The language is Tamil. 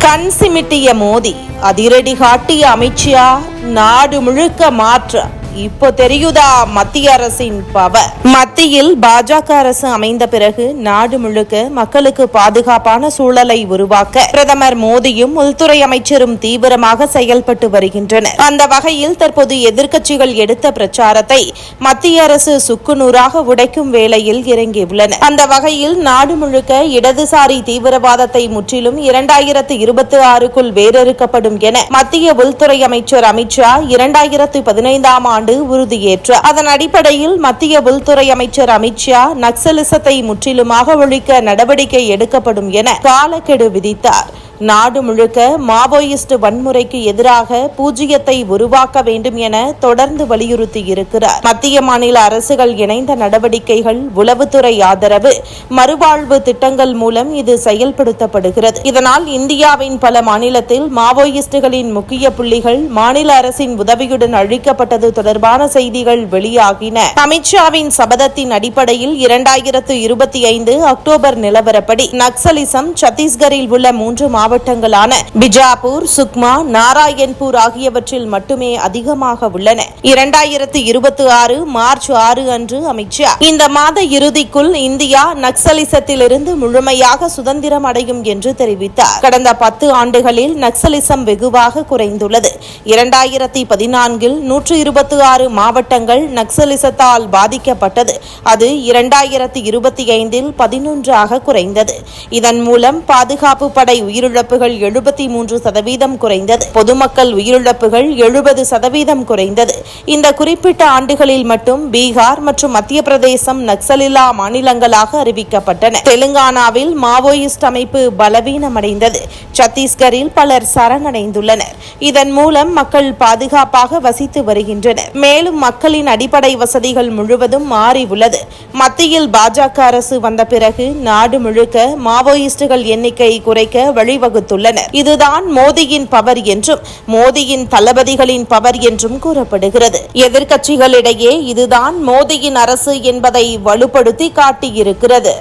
கண் சிமிட்டிய மோடி, அதிரடி காட்டிய அமித்ஷா, நாடு முழுக்க மாற்ற இப்போ தெரியுதா மத்திய அரசின் பவர். மத்தியில் பாஜக அரசு அமைந்த பிறகு நாடு முழுக்க மக்களுக்கு பாதுகாப்பான சூழலை உருவாக்க பிரதமர் மோடியும் உள்துறை அமைச்சரும் தீவிரமாக செயல்பட்டு வருகின்றனர். அந்த வகையில் தற்போது எதிர்க்கட்சிகள் எடுத்த பிரச்சாரத்தை மத்திய அரசு சுக்குநூறாக உடைக்கும் வேளையில் இறங்கியுள்ளனர். அந்த வகையில் நாடு முழுக்க இடதுசாரி தீவிரவாதத்தை முற்றிலும் 2026க்குள் வேரறுக்கப்படும் என மத்திய உள்துறை அமைச்சர் அமித்ஷா 2015ஆம் ஆண்டு உறுதியேற்றார். அதன் அடிப்படையில் மத்திய உள்துறை அமைச்சர் அமித்ஷா நக்சலிசத்தை முற்றிலுமாக ஒழிக்க நடவடிக்கை எடுக்கப்படும் என காலக்கெடு விதித்தார். நாடு முழுக்க மாவோயிஸ்ட் வன்முறைக்கு எதிராக பூஜ்ஜியத்தை உருவாக்க வேண்டும் என தொடர்ந்து வலியுறுத்தியிருக்கிறார். மத்திய மாநில அரசுகள் இணைந்த நடவடிக்கைகள், உளவுத்துறை ஆதரவு, மறுவாழ்வு திட்டங்கள் மூலம் இது செயல்படுத்தப்படுகிறது. இதனால் இந்தியாவின் பல மாநிலத்தில் மாவோயிஸ்டுகளின் முக்கிய புள்ளிகள் மாநில அரசின் உதவியுடன் அழிக்கப்பட்டது தொடர்பான செய்திகள் வெளியாகின. அமித்ஷாவின் சபதத்தின் அடிப்படையில் 2025 அக்டோபர் நிலவரப்படி நக்சலிசம் சத்தீஸ்கரில் உள்ள 3 மாவட்டங்களான பிஜாப்பூர், சுக்மா, நாராயண்பூர் ஆகியவற்றில் மட்டுமே அதிகமாக உள்ளன. 2026 மார்ச் 6 அன்று அமித்ஷா இந்த மாத இறுதிக்குள் இந்தியா நக்சலிசத்திலிருந்து முழுமையாக சுதந்திரம் அடையும் என்று தெரிவித்தார். கடந்த 10 ஆண்டுகளில் நக்சலிசம் வெகுவாக குறைந்துள்ளது. 2014இல் 126 மாவட்டங்கள் நக்சலிசத்தால் பாதிக்கப்பட்டது. அது 2025இல் 11ஆக குறைந்தது. இதன் மூலம் பாதுகாப்பு படை உயிரிழப்புகள் 73% குறைந்தது. பொதுமக்கள் உயிரிழப்புகள் 70% குறைந்தது. இந்த குறிப்பிட்ட ஆண்டுகளில் மட்டும் பீகார் மற்றும் மத்திய பிரதேசம் நக்சலில்லா மாநிலங்களாக அறிவிக்கப்பட்டன. தெலுங்கானாவில் மாவோயிஸ்ட் அமைப்பு பலவீனமடைந்தது. சத்தீஸ்கரில் பலர் சரணடைந்துள்ளனர். இதன் மூலம் மக்கள் பாதுகாப்பாக வசித்து வருகின்றனர். மேலும் மக்களின் அடிப்படை வசதிகள் முழுவதும் மாறி உள்ளது. மத்தியில் பாஜக அரசு வந்த பிறகு நாடு முழுக்க மாவோயிஸ்டுகள் எண்ணிக்கை குறைக்க வழிவகுத்துள்ளனர். இதுதான் மோடியின் பவர் என்றும் மோடியின் தளபதிகளின் பவர் என்றும் கூறப்படுகிறது. எதிர்க்கட்சிகளிடையே இதுதான் மோடியின் அரசு என்பதை வலுப்படுத்தி காட்டியிருக்கிறது.